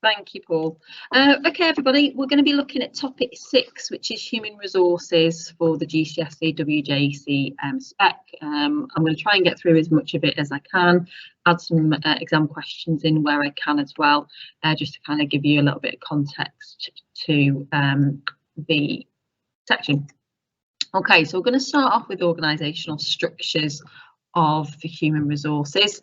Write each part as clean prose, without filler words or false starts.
Thank you, Paul. Okay, everybody, we're going to be looking at topic 6, which is human resources for the GCSE WJC spec. I'm going to try and get through as much of it as I can, add some exam questions in where I can as well, just to kind of give you a little bit of context to the section. Okay, so we're going to start off with organisational structures of the human resources.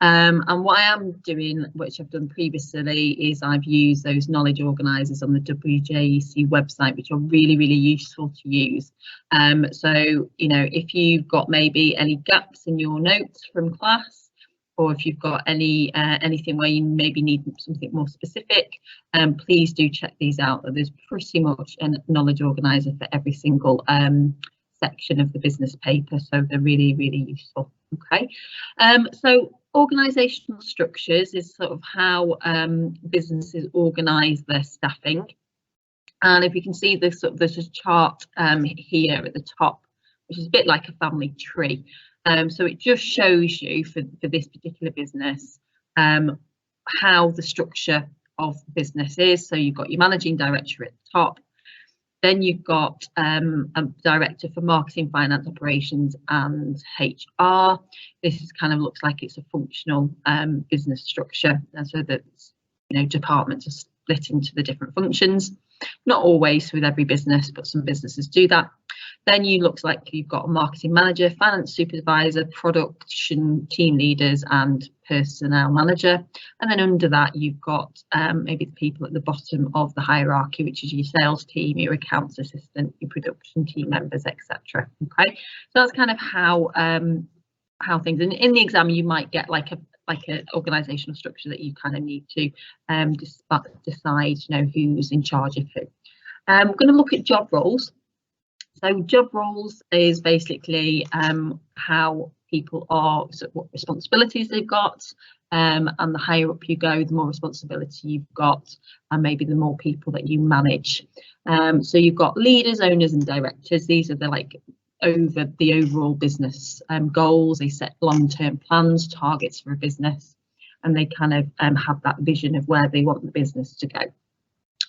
And what I am doing, which I've done previously, is I've used those knowledge organisers on the WJC website, which are really, really useful to use. So, you know, if you've got maybe any gaps in your notes from class, or if you've got any anything where you maybe need something more specific, please do check these out. There's pretty much a knowledge organiser for every single section of the business paper, so they're really, really useful. Okay, so organisational structures is sort of how businesses organise their staffing, and if you can see this, there's a chart here at the top, which is a bit like a family tree. So it just shows you for this particular business how the structure of the business is. So you've got your managing director at the top, then you've got a director for marketing, finance, operations and HR. This is kind of looks like it's a functional business structure, and so that, you know, departments are split into the different functions. Not always with every business, but some businesses do that. Then you looks like you've got a marketing manager, finance supervisor, production team leaders and personnel manager. And then under that you've got maybe the people at the bottom of the hierarchy, which is your sales team, your accounts assistant, your production team members, etc. Okay, so that's kind of how things, and in the exam you might get like an organisational structure that you kind of need to decide, you know, who's in charge of who. We're going to look at job roles. So job roles is basically how people are, so what responsibilities they've got, and the higher up you go, the more responsibility you've got, and maybe the more people that you manage. So you've got leaders, owners and directors. These are the over the overall business goals. They set long-term plans, targets for a business, and they kind of have that vision of where they want the business to go.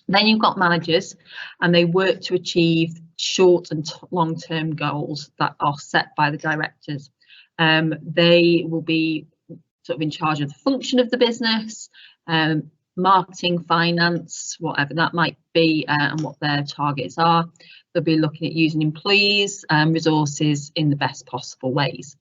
Then you've got managers, and they work to achieve short and long-term goals that are set by the directors. They will be sort of in charge of the function of the business, marketing, finance, whatever that might be, and what their targets are. They'll be looking at using employees and resources in the best possible ways.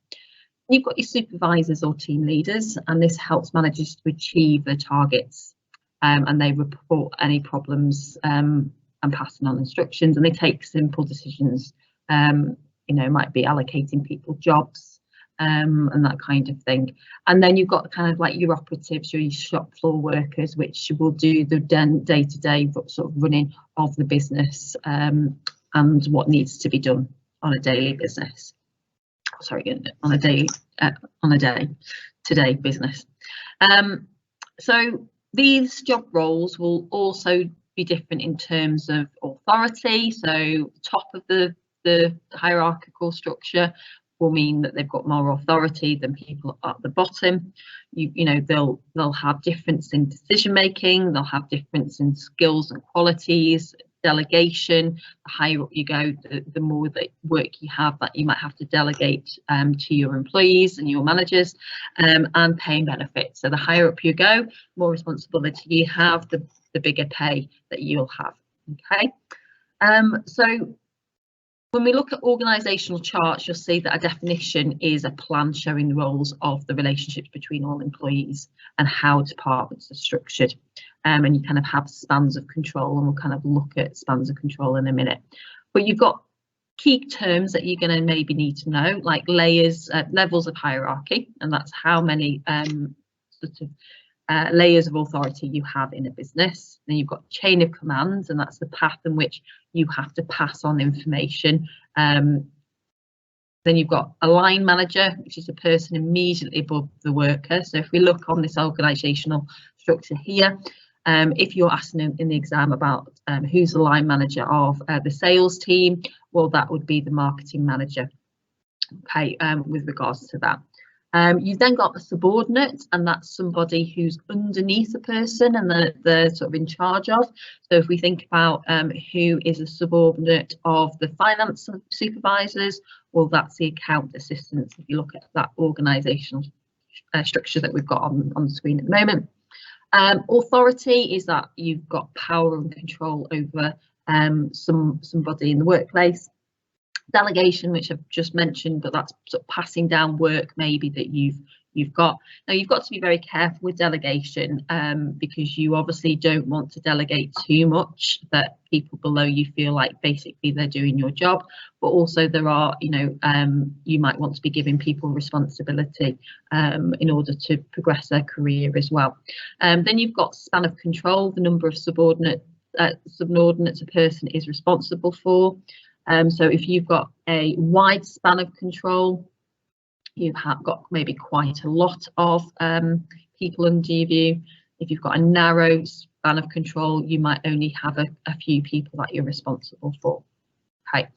You've got your supervisors or team leaders, and this helps managers to achieve their targets, and they report any problems and passing on instructions, and they take simple decisions. You know, might be allocating people jobs and that kind of thing. And then you've got kind of like your operatives, your shop floor workers, which will do the day-to-day sort of running of the business and what needs to be done on a daily business. Sorry, on a day-to-day business. So these job roles will also be different in terms of authority. So top of the hierarchical structure will mean that they've got more authority than people at the bottom. You know, they'll have difference in decision making, they'll have difference in skills and qualities, delegation. The higher up you go, the more work you have that you might have to delegate to your employees and your managers, and paying benefits. So the higher up you go, more responsibility you have, the bigger pay that you'll have. Okay, so when we look at organisational charts, you'll see that a definition is a plan showing the roles of the relationships between all employees and how departments are structured. And you kind of have spans of control, and we'll kind of look at spans of control in a minute. But you've got key terms that you're going to maybe need to know, like layers, levels of hierarchy, and that's how many layers of authority you have in a business. Then you've got chain of commands, and that's the path in which you have to pass on information. Then you've got a line manager, which is a person immediately above the worker. So if we look on this organisational structure here, if you're asking in the exam about who's the line manager of the sales team, well, that would be the marketing manager. Okay, with regards to that. You've then got a subordinate, and that's somebody who's underneath a person and they're sort of in charge of. So if we think about who is a subordinate of the finance supervisors, well, that's the account assistants, if you look at that organisational structure that we've got on the screen at the moment. Authority is that you've got power and control over somebody in the workplace. Delegation, which I've just mentioned, but that's sort of passing down work maybe that you've got. Now you've got to be very careful with delegation because you obviously don't want to delegate too much that people below you feel like basically they're doing your job, but also there are, you know, you might want to be giving people responsibility in order to progress their career as well. Then you've got span of control, the number of subordinates a person is responsible for. So if you've got a wide span of control, you have got maybe quite a lot of people under you. If you've got a narrow span of control, you might only have a few people that you're responsible for. Okay.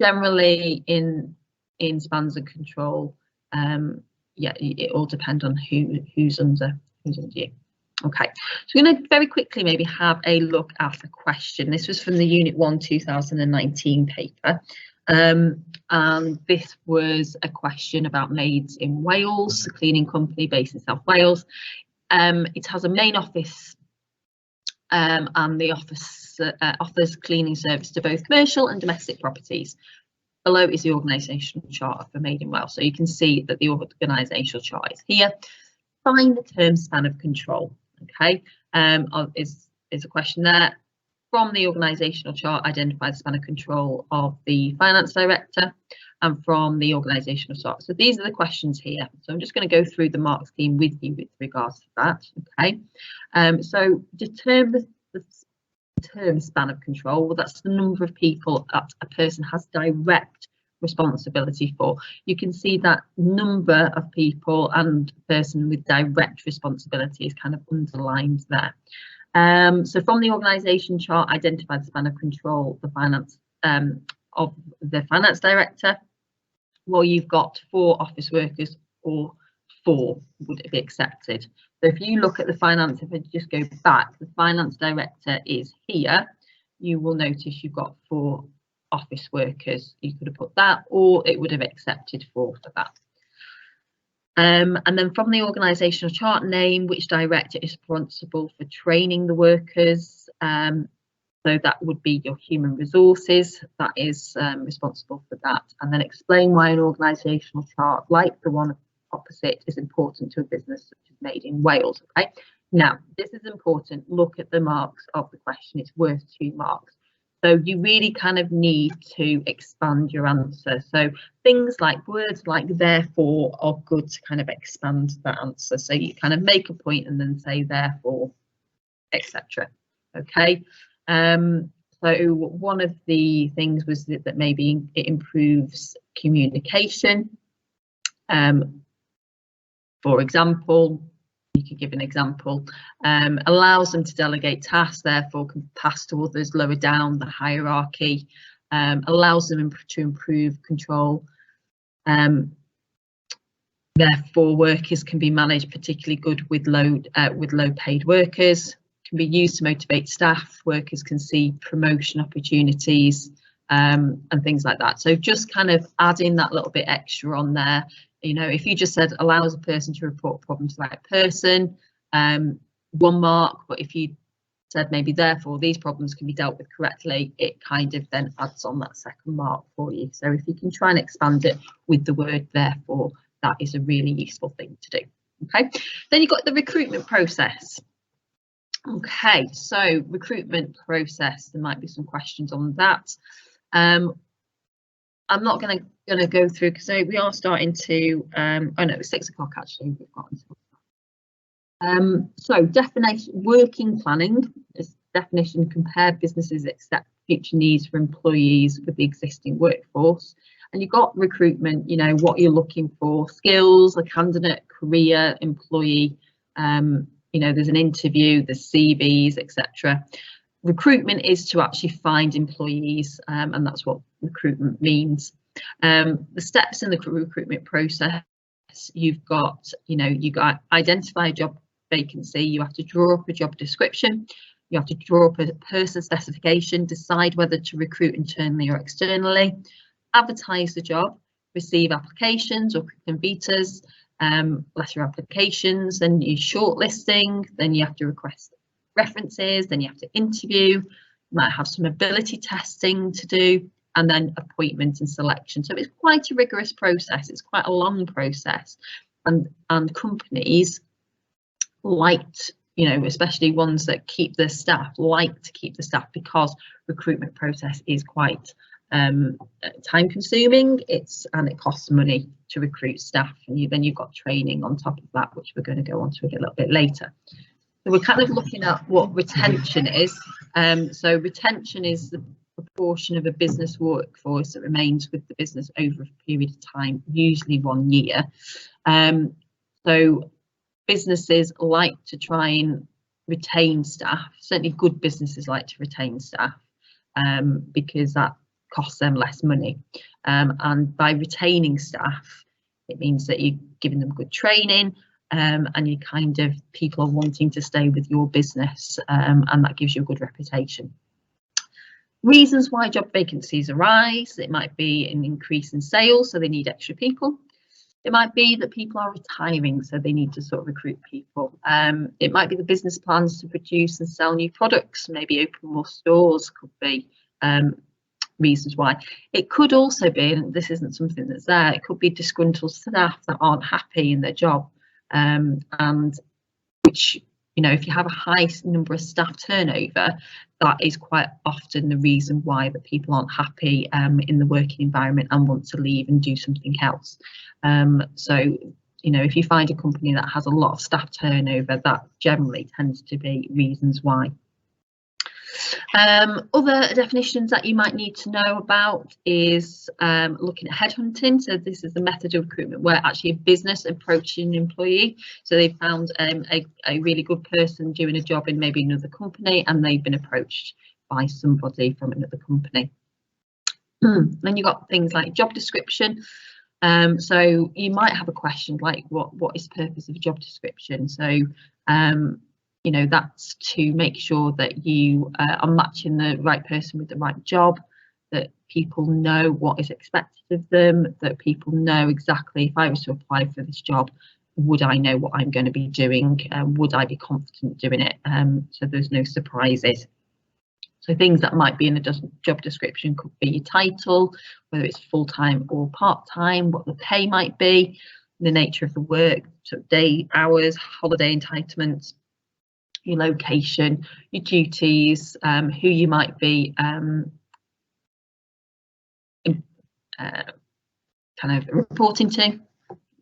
Generally in spans of control, yeah, it all depends on who's under you. Okay, so we're going to very quickly maybe have a look at the question. This was from the Unit 1 2019 paper, and this was a question about maids in Wales, a cleaning company based in South Wales. It has a main office and the office offers cleaning service to both commercial and domestic properties. Below is the organisational chart for Made in Wales, so you can see that the organisational chart is here. Find the term span of control. Okay, is a question there. From the organisational chart, identify the span of control of the finance director, and from the organisational chart. So these are the questions here. So I'm just going to go through the mark scheme with you with regards to that. Okay, so determine the term span of control. Well, that's the number of people that a person has direct responsibility for. You can see that number of people and person with direct responsibility is kind of underlined there. So from the organisation chart, identify the span of control the finance of the finance director. Well, you've got 4 office workers, or 4 would it be accepted. So if you look at the finance, if I just go back, the finance director is here. You will notice you've got 4 office workers. You could have put that, or it would have accepted 4 for that. And then from the organisational chart, name which director is responsible for training the workers. So that would be your human resources that is responsible for that. And then explain why an organisational chart like the one opposite is important to a business such as Made in Wales. Okay, now this is important. Look at the marks of the question. It's worth 2 marks. So you really kind of need to expand your answer. So things like words like therefore are good to kind of expand that answer. So you kind of make a point and then say therefore, etc. Okay. So one of the things was that maybe it improves communication. For example, you could give an example, allows them to delegate tasks, therefore can pass to others lower down the hierarchy, allows them to improve control, therefore workers can be managed particularly good with low paid workers, can be used to motivate staff, workers can see promotion opportunities and things like that. So just kind of adding that little bit extra on there. You know, if you just said allows a person to report problems to the right person, 1 mark, but if you said maybe therefore these problems can be dealt with correctly, it kind of then adds on that 2nd mark for you. So if you can try and expand it with the word therefore, that is a really useful thing to do. Okay, then you've got the recruitment process. Okay, so recruitment process, there might be some questions on that. I'm not going to go through because we are starting to. Oh no, it's 6 o'clock actually. We've got until. So definition, working planning. This definition: compare businesses accept future needs for employees with the existing workforce. And you've got recruitment. You know what you're looking for: skills, a candidate, career, employee. You know, there's an interview, there's CVs, etc. Recruitment is to actually find employees, and that's what recruitment means. The steps in the recruitment process you've got, you've got identify a job vacancy, you have to draw up a job description, you have to draw up a person specification, decide whether to recruit internally or externally, advertise the job, receive applications or convitas, letter applications, then you shortlisting, then you have to request references, then you have to interview, you might have some ability testing to do, and then appointment and selection. So it's quite a rigorous process, it's quite a long process, and companies liked, especially ones that keep their staff, like to keep the staff, because recruitment process is quite time consuming, and it costs money to recruit staff, and then you've got training on top of that, which we're going to go on to a little bit later. So we're kind of looking at what retention is. So retention is the proportion of a business workforce that remains with the business over a period of time, usually 1 year. So businesses like to try and retain staff, certainly good businesses like to retain staff, because that costs them less money. And by retaining staff, it means that you're giving them good training, and you people are wanting to stay with your business, and that gives you a good reputation. Reasons why job vacancies arise: it might be an increase in sales, so they need extra people. It might be that people are retiring, so they need to sort of recruit people. It might be the business plans to produce and sell new products, maybe open more stores, could be reasons why. It could also be, and this isn't something that's there, it could be disgruntled staff that aren't happy in their job, and which, if you have a high number of staff turnover, that is quite often the reason why that people aren't happy in the working environment and want to leave and do something else. So, if you find a company that has a lot of staff turnover, that generally tends to be reasons why. Other definitions that you might need to know about is looking at headhunting. So this is the method of recruitment where actually a business approaching an employee. So they found a really good person doing a job in maybe another company, and they've been approached by somebody from another company. Then you've got things like job description. So you might have a question like, what is the purpose of a job description? So that's to make sure that you are matching the right person with the right job, that people know what is expected of them, that people know exactly, if I was to apply for this job, would I know what I'm going to be doing? Would I be confident doing it? So there's no surprises. So things that might be in a job description could be your title, whether it's full-time or part-time, what the pay might be, the nature of the work, so day, hours, holiday entitlements, your location, your duties, who you might be kind of reporting to.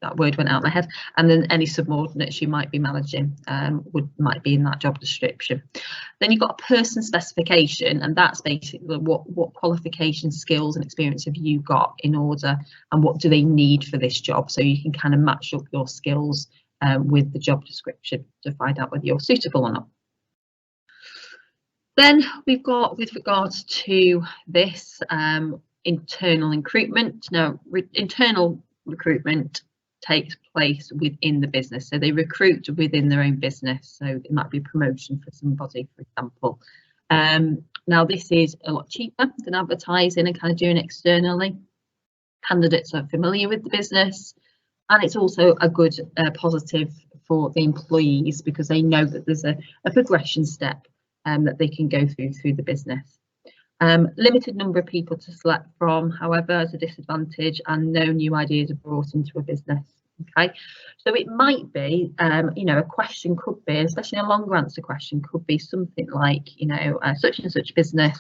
That word went out of my head. And then any subordinates you might be managing might be in that job description. Then you've got a person specification, and that's basically what qualifications, skills and experience have you got in order, and what do they need for this job, so you can kind of match up your skills with the job description to find out whether you're suitable or not. Then we've got, with regards to this, internal recruitment. Now, internal recruitment takes place within the business, so they recruit within their own business. So it might be a promotion for somebody, for example. Now this is a lot cheaper than advertising and kind of doing it externally. Candidates are familiar with the business, and it's also a good positive for the employees, because they know that there's a progression step that they can go through the business. Limited number of people to select from, however, is a disadvantage, and no new ideas are brought into a business. Okay, so it might be, a question could be, especially a longer answer question, could be something like, such and such business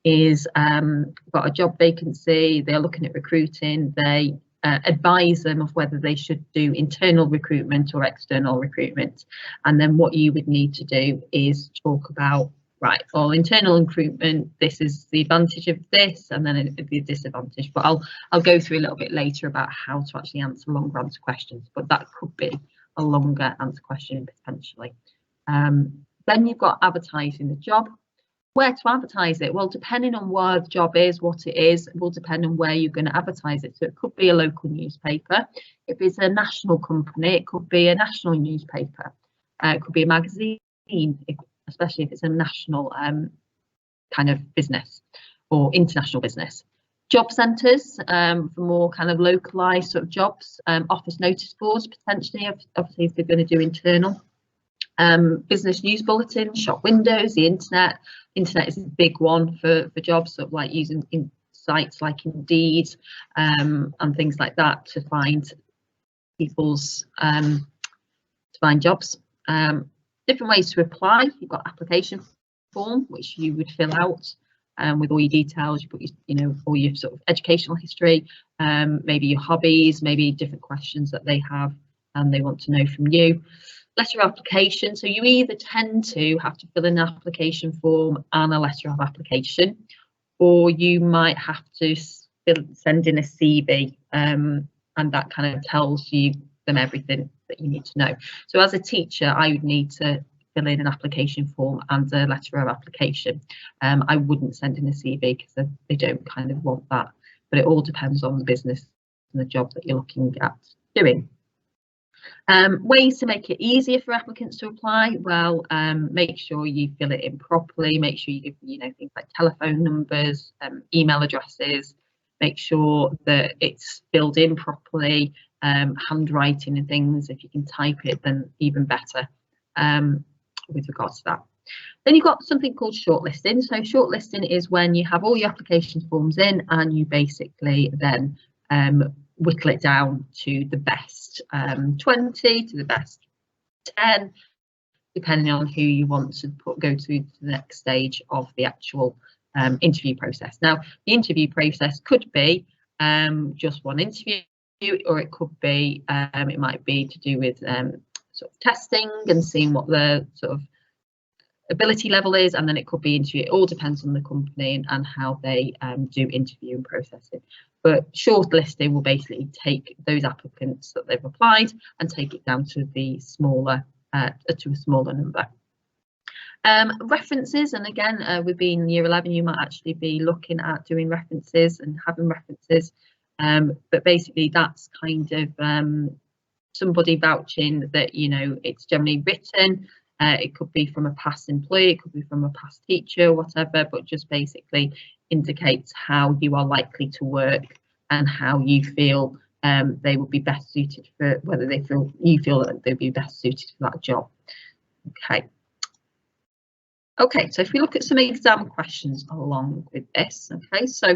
is got a job vacancy, they're looking at recruiting, they advise them of whether they should do internal recruitment or external recruitment, and then what you would need to do is talk about, right, well, internal recruitment, this is the advantage of this, and then the disadvantage. But I'll go through a little bit later about how to actually answer longer answer questions, but that could be a longer answer question potentially. Then you've got advertising the job. Where to advertise it? Well, depending on where the job is, what it is, will depend on where you're going to advertise it. So it could be a local newspaper. If it's a national company, it could be a national newspaper. It could be a magazine, especially if it's a national kind of business or international business. Job centres for more kind of localised sort of jobs. Office notice boards potentially, obviously if they're going to do internal. Business news bulletins, shop windows, the internet. Internet is a big one for jobs, sort of like using sites like Indeed and things like that to find people's to find jobs. Different ways to apply. You've got application form which you would fill out with all your details. You put your, all your sort of educational history, maybe your hobbies, maybe different questions that they have and they want to know from you. Letter of application. So you either tend to have to fill in an application form and a letter of application, or you might have to send in a CV, and that kind of tells them everything that you need to know. So as a teacher, I would need to fill in an application form and a letter of application. I wouldn't send in a CV because they don't kind of want that, but it all depends on the business and the job that you're looking at doing. Ways to make it easier for applicants to apply. Well, make sure you fill it in properly. Make sure you give things like telephone numbers, email addresses. Make sure that it's filled in properly, handwriting and things. If you can type it, then even better with regards to that. Then you've got something called shortlisting. So shortlisting is when you have all your application forms in and you basically then whittle it down to the best 20 to the best 10, depending on who you want to go to the next stage of the actual interview process. Now, the interview process could be just one interview, or it could be it might be to do with sort of testing and seeing what the sort of ability level is, and then it could be interview. It all depends on the company and how they do interview and processing. But shortlisting will basically take those applicants that they've applied and take it down to the smaller to a smaller number. References, and again, with being year 11, you might actually be looking at doing references and having references. But basically, that's kind of somebody vouching that it's generally written. It could be from a past employee, it could be from a past teacher, whatever, but just basically indicates how you are likely to work and how you feel they would be best suited for, whether you feel that they'd be best suited for that job. Okay, so if we look at some exam questions along with this, okay, so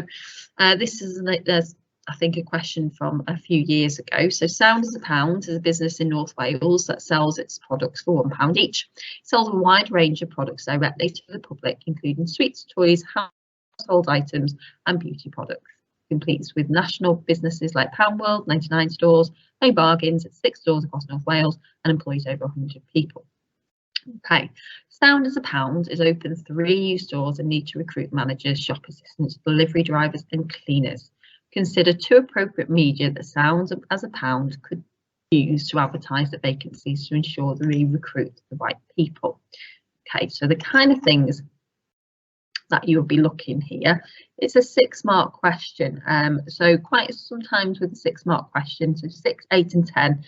this is there's I think a question from a few years ago. So Sound as a Pound is a business in North Wales that sells its products for £1 each. It sells a wide range of products directly to the public, including sweets, toys, household items and beauty products. It competes with national businesses like Pound World, 99 stores, Home Bargains at 6 stores across North Wales, and employs over 100 people. Okay, Sound as a Pound is open 3 new stores and need to recruit managers, shop assistants, delivery drivers and cleaners. Consider 2 appropriate media that Sound as a Pound could use to advertise the vacancies to ensure that we recruit the right people. Okay, so the kind of things that you'll be looking here, it's a 6-mark question. So quite sometimes with the 6-mark question, so 6, 8 and 10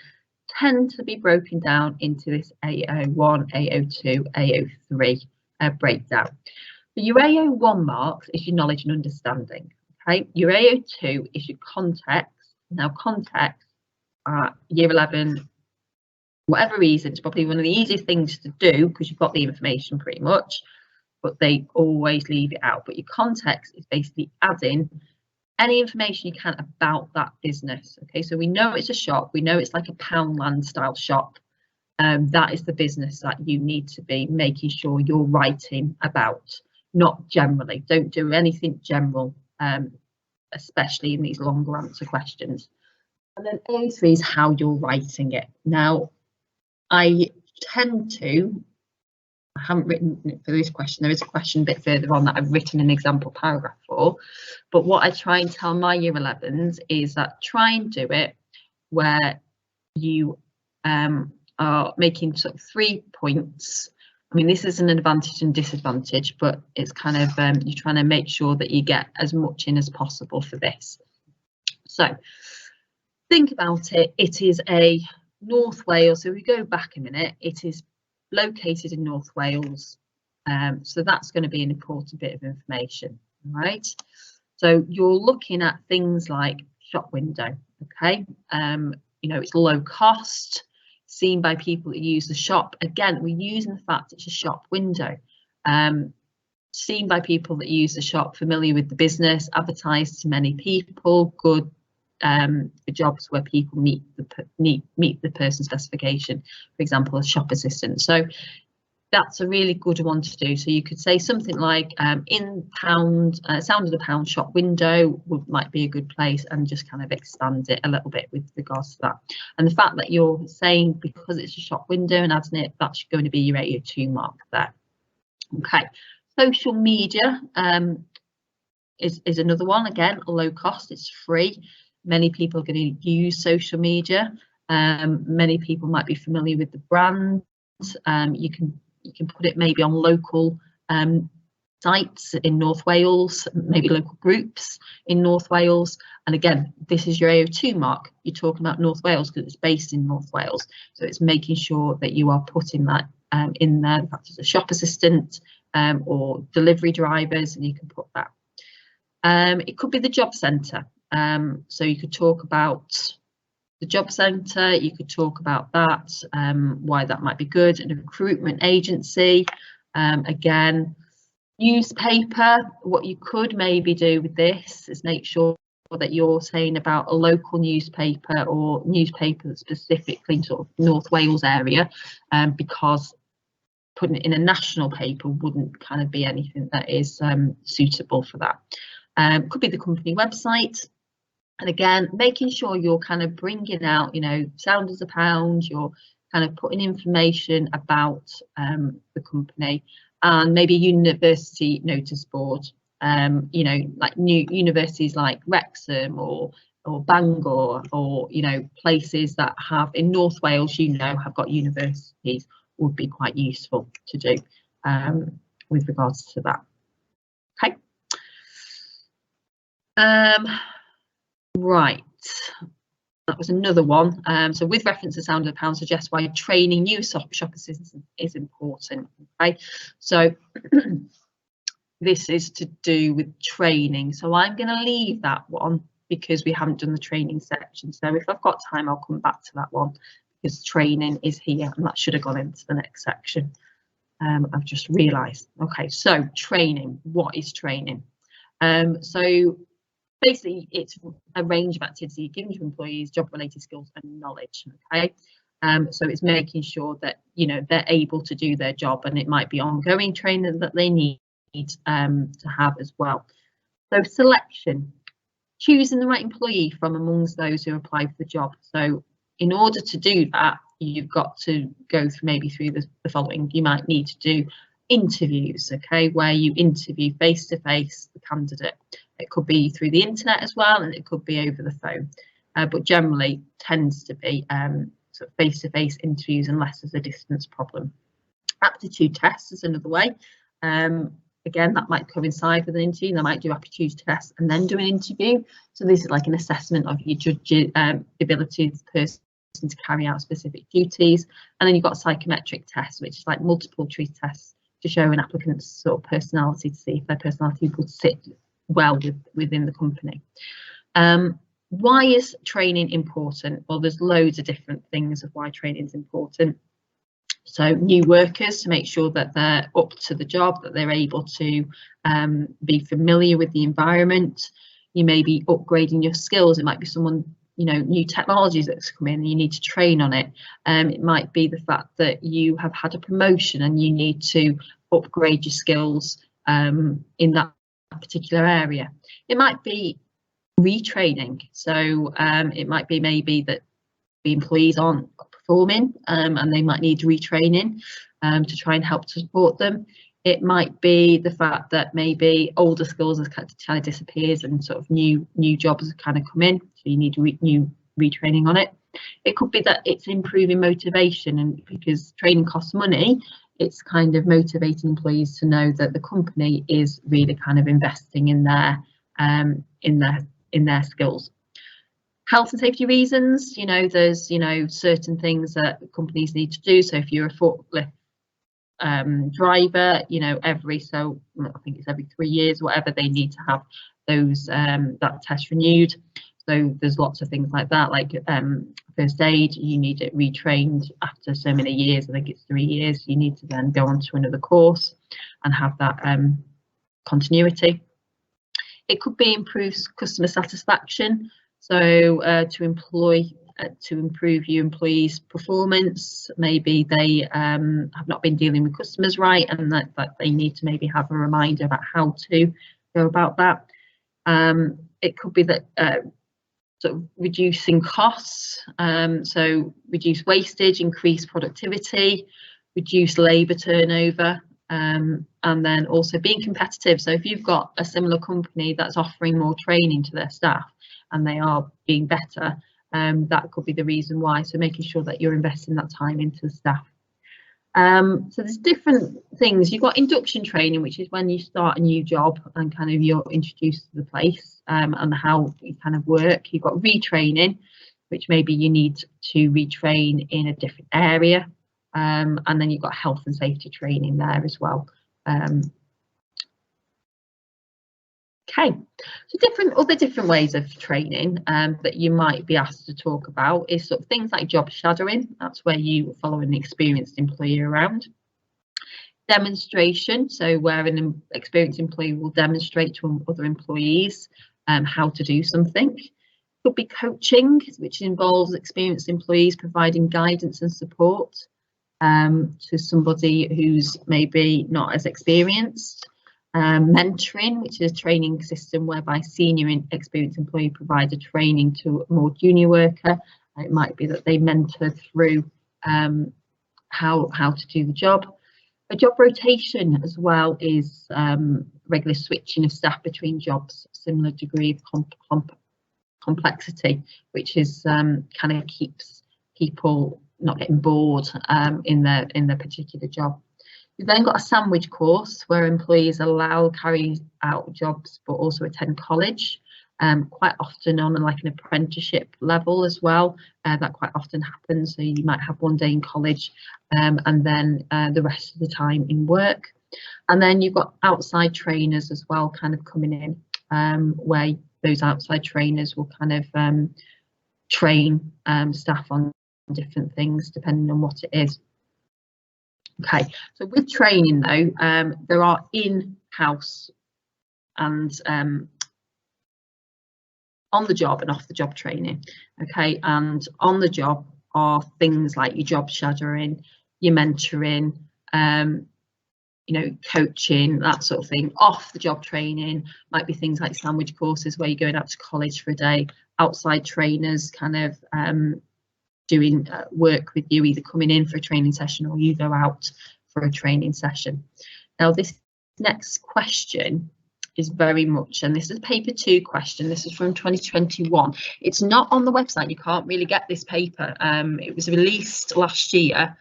tend to be broken down into this AO1, AO2, AO3 breakdown. But your AO1 marks is your knowledge and understanding. Okay, your AO2 is your context. Now, context, year 11, whatever reason, it's probably one of the easiest things to do because you've got the information pretty much, but they always leave it out. But your context is basically adding any information you can about that business. Okay, so we know it's a shop, we know it's like a Poundland style shop. That is the business that you need to be making sure you're writing about, not generally. Don't do anything general. Especially in these longer answer questions. And then A3 is how you're writing it. Now, I haven't written it for this question. There is a question a bit further on that I've written an example paragraph for. But what I try and tell my year 11s is that try and do it where you are making sort of 3 points I mean, this is an advantage and disadvantage, but it's kind of you're trying to make sure that you get as much in as possible for this. So think about it. It is a North Wales. So we go back a minute. It is located in North Wales. So that's going to be an important bit of information, right? So you're looking at things like shop window, okay? You know, it's low cost, seen by people that use the shop. Again, we're using the fact it's a shop window. Seen by people that use the shop, familiar with the business, advertised to many people, good for jobs where people meet the person specification, for example, a shop assistant. So that's a really good one to do. So you could say something like in pound, sound of the pound shop window might be a good place, and just kind of expand it a little bit with regards to that. And the fact that you're saying because it's a shop window and adding it, that's going to be your AO2 mark there. Okay, social media is another one. Again, low cost, it's free. Many people are going to use social media. Many people might be familiar with the brand. You can put it maybe on local sites in North Wales, maybe local groups in North Wales. And again, this is your AO2 mark. You're talking about North Wales because it's based in North Wales. So it's making sure that you are putting that in there. The fact it's a shop assistant or delivery drivers, and you can put that. It could be the job centre. So you could talk about the job centre, you could talk about that, why that might be good. And a recruitment agency, again, newspaper. What you could maybe do with this is make sure that you're saying about a local newspaper or newspaper that's specifically sort of North Wales area, because putting it in a national paper wouldn't kind of be anything that is suitable for that. Could be the company website. And again, making sure you're kind of bringing out, you know, sound as a pound, you're kind of putting information about the company, and maybe university notice board, you know, like new universities like Wrexham or Bangor, or, you know, places that have in North Wales, you know, have got universities, would be quite useful to do with regards to that. Okay. Right, that was another one. So with reference to sound of the pound suggests why training new shop assistants is important. Okay, so this is to do with training. So I'm going to leave that one because we haven't done the training section. So if I've got time, I'll come back to that one because training is here, and that should have gone into the next section. I've just realised. Okay, so training. What is training? So basically, it's a range of activity given to employees, job-related skills and knowledge. Okay, so it's making sure that, you know, they're able to do their job, and it might be ongoing training that they need to have as well. So selection, choosing the right employee from amongst those who apply for the job. So in order to do that, you've got to go through the following. You might need to do interviews, okay, where you interview face to face the candidate. It could be through the internet as well, and it could be over the phone, but generally tends to be sort of face-to-face interviews unless there's a distance problem. Aptitude tests is another way. Again, that might coincide with an interview. They might do aptitude tests and then do an interview. So this is like an assessment of your ability of the person to carry out specific duties. And then you've got psychometric tests, which is like multiple choice tests to show an applicant's sort of personality, to see if their personality would sit well within the company. Why is training important? Well, there's loads of different things of why training is important. So new workers, to make sure that they're up to the job, that they're able to be familiar with the environment. You may be upgrading your skills. It might be someone, you know, new technologies that's come in and you need to train on it. It might be the fact that you have had a promotion and you need to upgrade your skills in that particular area. It might be retraining. So it might be maybe that the employees aren't performing and they might need retraining to try and help to support them. It might be the fact that maybe older skills have kind of disappeared and sort of new jobs have kind of come in, so you need new retraining on it. It could be that it's improving motivation, and because training costs money, it's kind of motivating employees to know that the company is really kind of investing in their skills. Health and safety reasons, you know, there's, you know, certain things that companies need to do. So if you're a forklift driver, you know, I think it's every 3 years, whatever, they need to have those that test renewed. So there's lots of things like that, like first aid, you need it retrained after so many years. I think it's 3 years. You need to then go on to another course and have that continuity. It could be improved customer satisfaction. So to improve your employees' performance, maybe they have not been dealing with customers right, and that they need to maybe have a reminder about how to go about that. It could be that sort of reducing costs, so reduce wastage, increase productivity, reduce labour turnover, and then also being competitive. So if you've got a similar company that's offering more training to their staff and they are being better, that could be the reason why. So making sure that you're investing that time into the staff. So there's different things. You've got induction training, which is when you start a new job and kind of you're introduced to the place and how you kind of work. You've got retraining, which maybe you need to retrain in a different area. And then you've got health and safety training there as well. Okay, so other different ways of training that you might be asked to talk about is sort of things like job shadowing. That's where you follow an experienced employee around. Demonstration, so where an experienced employee will demonstrate to other employees how to do something. Could be coaching, which involves experienced employees providing guidance and support to somebody who's maybe not as experienced. Mentoring, which is a training system whereby senior and experienced employee provide a training to a more junior worker. It might be that they mentor through how to do the job. A job rotation as well is regular switching of staff between jobs, similar degree of complexity, which is kind of keeps people not getting bored in their particular job. We've then got a sandwich course where employees are allowed to carry out jobs but also attend college, quite often on like an apprenticeship level as well. That quite often happens, so you might have one day in college and then the rest of the time in work. And then you've got outside trainers as well kind of coming in, where those outside trainers will kind of train staff on different things depending on what it is. Okay, so with training though, there are in-house and on the job and off the job training. Okay, and on the job are things like your job shadowing, your mentoring, you know, coaching, that sort of thing. Off the job training might be things like sandwich courses where you're going out to college for a day. Outside trainers kind of doing work with you, either coming in for a training session or you go out for a training session. Now this next question is very much, and this is paper 2 question, this is from 2021. It's not on the website, you can't really get this paper. It was released last year,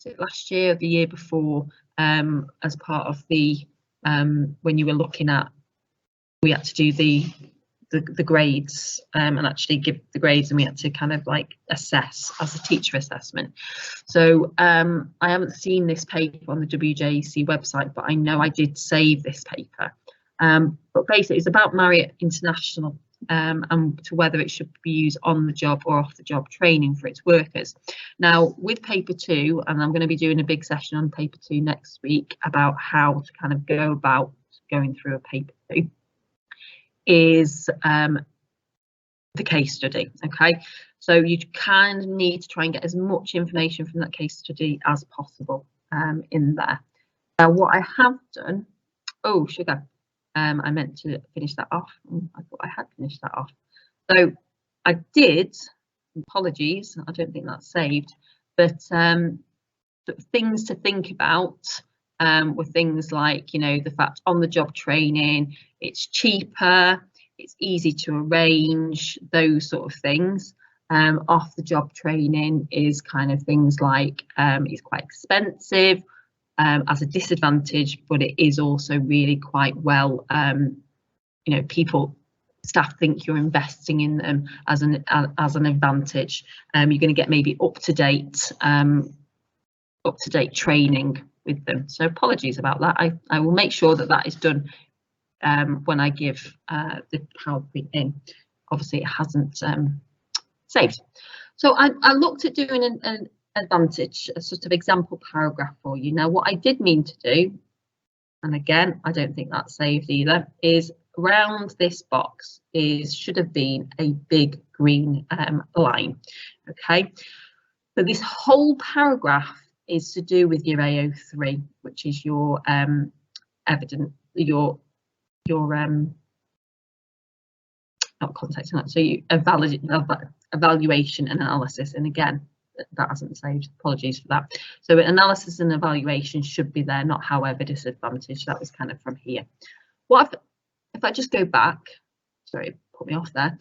was it last year or the year before, as part of the when you were looking at, we had to do the grades and actually give the grades, and we had to kind of like assess as a teacher assessment. So I haven't seen this paper on the WJC website, but I know I did save this paper. But basically it's about Marriott International and to whether it should be used on the job or off the job training for its workers. Now with paper 2, and I'm going to be doing a big session on paper 2 next week about how to kind of go about going through a paper 2, is the case study. Okay, so you kind of need to try and get as much information from that case study as possible in there. Now what I have done, oh sugar, I meant to finish that off. I thought I had finished that off. So I did, apologies, I don't think that's saved, but things to think about were things like, you know, the fact on the job training, it's cheaper, it's easy to arrange, those sort of things. Off the job training is kind of things like it's quite expensive, as a disadvantage, but it is also really quite well, you know, staff think you're investing in them as an advantage. You're going to get maybe up to date training with them. So apologies about that. I will make sure that that is done when I give the PowerPoint in. Obviously it hasn't saved. So I looked at doing an advantage, a sort of example paragraph for you. Now what I did mean to do, and again I don't think that's saved either, is around this box should have been a big green line. Okay, so this whole paragraph is to do with your AO3, which is your not context, so you evaluation and analysis, and again that hasn't saved, apologies for that. So analysis and evaluation should be there, not however disadvantage. That was kind of from here. If I just go back, sorry, put me off there.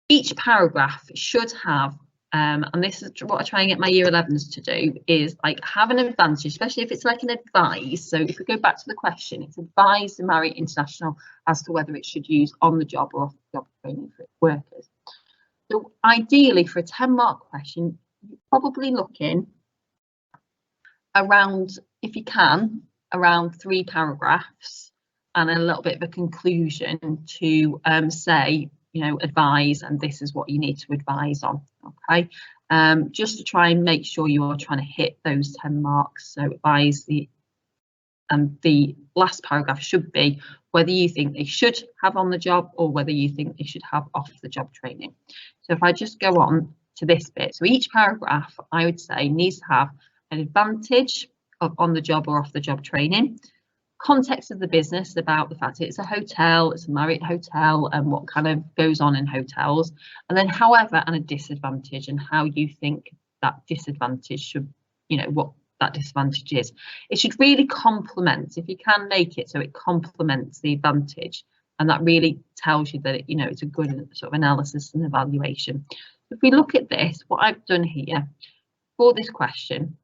Each paragraph should have, and this is what I try and get my year 11s to do, is like have an advantage, especially if it's like an advise. So if we go back to the question, it's advise the Marriott International as to whether it should use on the job or off the job training for its workers. So ideally for a 10-mark question, you're probably looking around, if you can, around 3 paragraphs and a little bit of a conclusion to say, you know, advise, and this is what you need to advise on. Okay, just to try and make sure you are trying to hit those 10 marks. So advise the last paragraph should be whether you think they should have on the job or whether you think they should have off the job training. So if I just go on to this bit, so each paragraph I would say needs to have an advantage of on the job or off the job training, context of the business about the fact it's a hotel, it's a Marriott hotel, and what kind of goes on in hotels, and then however and a disadvantage and how you think that disadvantage should, you know, what that disadvantage is. It should really complement, if you can make it so it complements the advantage, and that really tells you that it, you know, it's a good sort of analysis and evaluation. If we look at this, what I've done here for this question,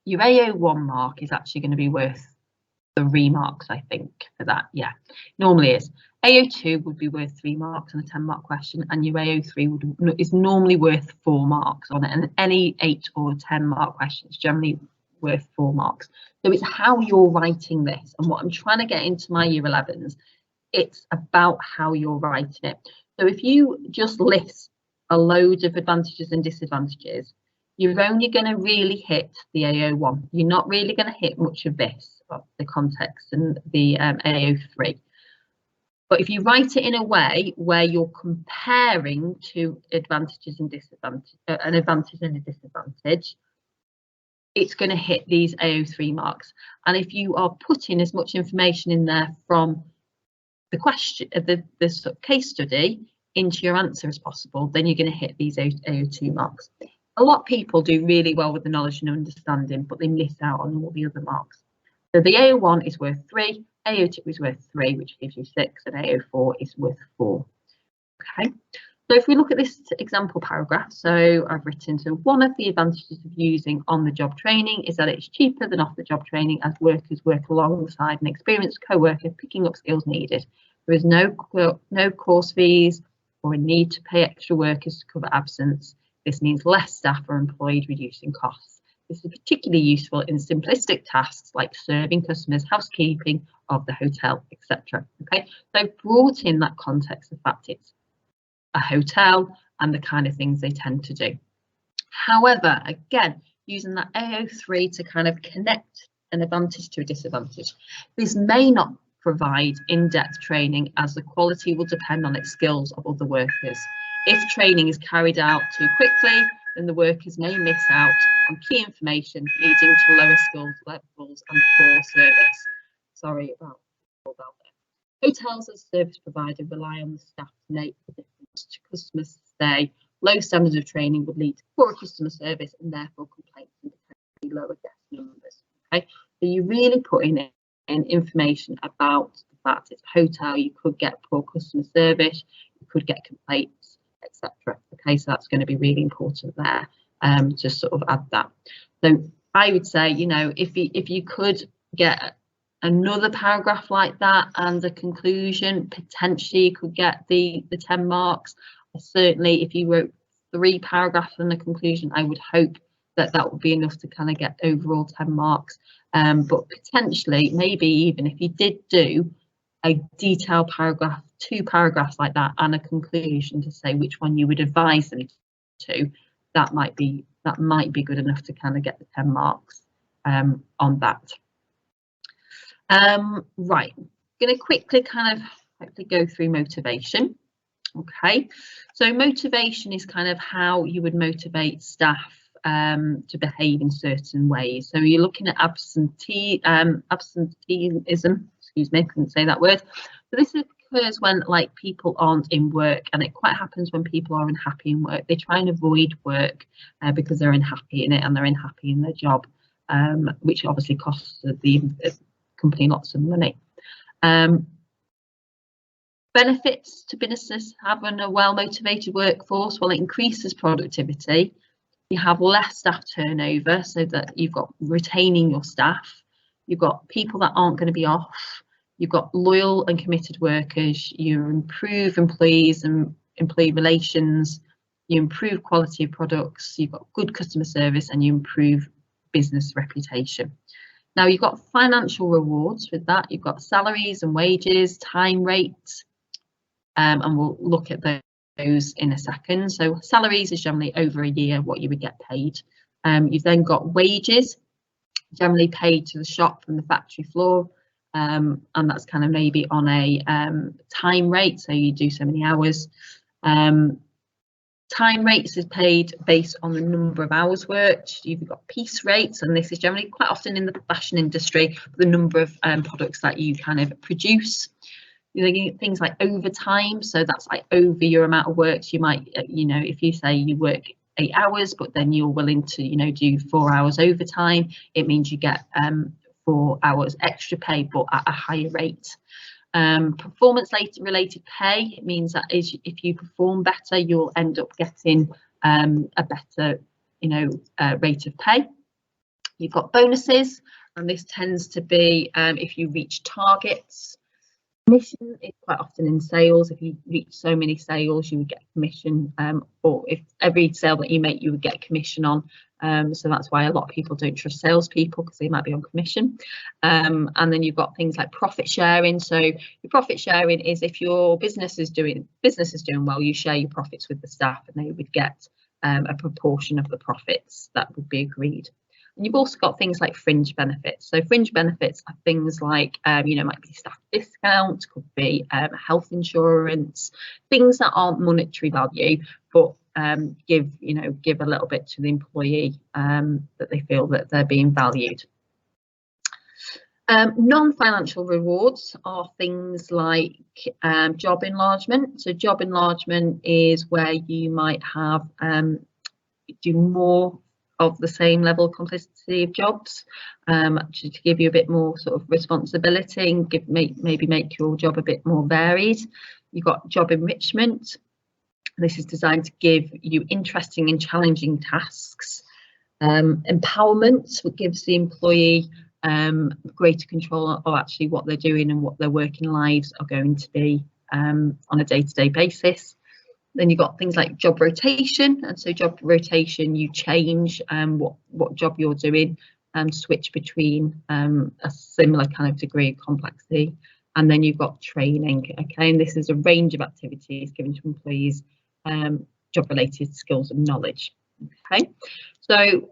your AO1 mark is actually going to be worth 3 marks, I think, for that. Yeah, normally is. AO2 would be worth 3 marks on a 10-mark question, and your AO3 is normally worth 4 marks on it, and any 8 or 10-mark question is generally worth 4 marks. So it's how you're writing this, and what I'm trying to get into my year 11s, it's about how you're writing it. So if you just list a load of advantages and disadvantages, you're only going to really hit the AO1. You're not really going to hit much of this, the context and the AO3. But if you write it in a way where you're comparing to advantages and disadvantages, an advantage and a disadvantage, it's going to hit these AO3 marks. And if you are putting as much information in there from the question, the sort of case study into your answer as possible, then you're going to hit these AO2 marks. A lot of people do really well with the knowledge and understanding, but they miss out on all the other marks. So the AO1 is worth 3, AO2 is worth 3, which gives you 6, and AO4 is worth 4. Okay, so if we look at this example paragraph, so I've written, so one of the advantages of using on-the-job training is that it's cheaper than off-the-job training, as workers work alongside an experienced co-worker picking up skills needed. There is no course fees or a need to pay extra workers to cover absence. This means less staff are employed, reducing costs. This is particularly useful in simplistic tasks like serving customers, housekeeping of the hotel, etc. Okay, so brought in that context, the fact it's a hotel and the kind of things they tend to do. However, again, using that AO3 to kind of connect an advantage to a disadvantage. This may not provide in-depth training, as the quality will depend on its skills of other workers. If training is carried out too quickly, then the workers may miss out on key information, leading to lower skills levels and poor service. Sorry about that. Hotels as a service provider rely on the staff to make the difference to customer stay. Low standards of training would lead to poor customer service and therefore complaints and potentially lower guest numbers. Okay, so you're really putting in information about the fact it's a hotel. You could get poor customer service, you could get complaints, etc. Okay, so that's going to be really important there, to sort of add that. So I would say, you know, if you could get another paragraph like that and a conclusion, potentially you could get the 10 marks. Certainly, if you wrote 3 paragraphs and a conclusion, I would hope that that would be enough to kind of get overall 10 marks. But potentially, maybe even if you did do a detailed paragraph, 2 paragraphs like that, and a conclusion to say which one you would advise them to, that might be good enough to kind of get the 10 marks on that. Right, I'm going to quickly kind of go through motivation. Okay, so motivation is kind of how you would motivate staff to behave in certain ways. So you're looking at absenteeism, excuse me, I couldn't say that word. So this occurs when like people aren't in work, and it quite happens when people are unhappy in work. They try and avoid work because they're unhappy in it and they're unhappy in their job, which obviously costs the company lots of money. Benefits to businesses having a well-motivated workforce. Well, it increases productivity. You have less staff turnover, so that you've got retaining your staff. You've got people that aren't going to be off. You've got loyal and committed workers. You improve employees and employee relations. You improve quality of products. You've got good customer service, and you improve business reputation. Now you've got financial rewards with that. You've got salaries and wages, time rates, and we'll look at those in a second. So salaries is generally over a year what you would get paid. You've then got wages, generally paid to the shop from the factory floor, and that's kind of maybe on a time rate, so you do so many hours. Time rates is paid based on the number of hours worked. You've got piece rates, and this is generally quite often in the fashion industry, the number of products that you kind of produce. You know, things like overtime, so that's like over your amount of work. So you might, you know, if you say you work 8 hours, but then you're willing to, you know, do 4 hours overtime, it means you get 4 hours extra pay, but at a higher rate. Performance related pay, it means that if you perform better, you'll end up getting a better, you know, rate of pay. You've got bonuses, and this tends to be if you reach targets. Commission is quite often in sales. If you reach so many sales, you would get commission, or if every sale that you make, you would get commission on. So that's why a lot of people don't trust salespeople, because they might be on commission. And then you've got things like profit sharing. So your profit sharing is if your business is doing well, you share your profits with the staff, and they would get a proportion of the profits that would be agreed. And you've also got things like fringe benefits. So fringe benefits are things like, you know, might be staff discount, could be health insurance, things that aren't monetary value, but give a little bit to the employee, that they feel that they're being valued. Non-financial rewards are things like job enlargement. So job enlargement is where you might have do more of the same level of complexity of jobs, actually to give you a bit more sort of responsibility and maybe make your job a bit more varied. You've got job enrichment. This is designed to give you interesting and challenging tasks. Empowerment, what gives the employee greater control of actually what they're doing and what their working lives are going to be on a day-to-day basis. Then you've got things like job rotation, and so job rotation, you change what job you're doing and switch between a similar kind of degree of complexity. And then you've got training, okay, and this is a range of activities given to employees, job-related skills and knowledge. Okay, so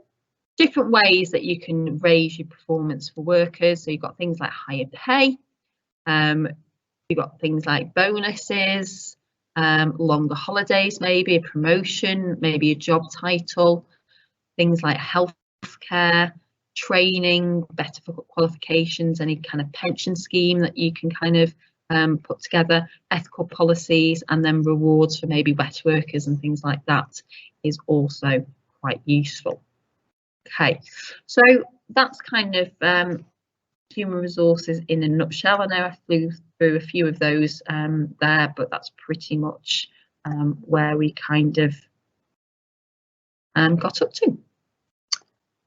different ways that you can raise your performance for workers. So you've got things like higher pay, you've got things like bonuses, longer holidays, maybe a promotion, maybe a job title, things like healthcare, training, better qualifications, any kind of pension scheme that you can kind of put together, ethical policies, and then rewards for maybe wet workers and things like that is also quite useful. Okay, so that's kind of human resources in a nutshell. I know I flew through a few of those there, but that's pretty much where we kind of got up to.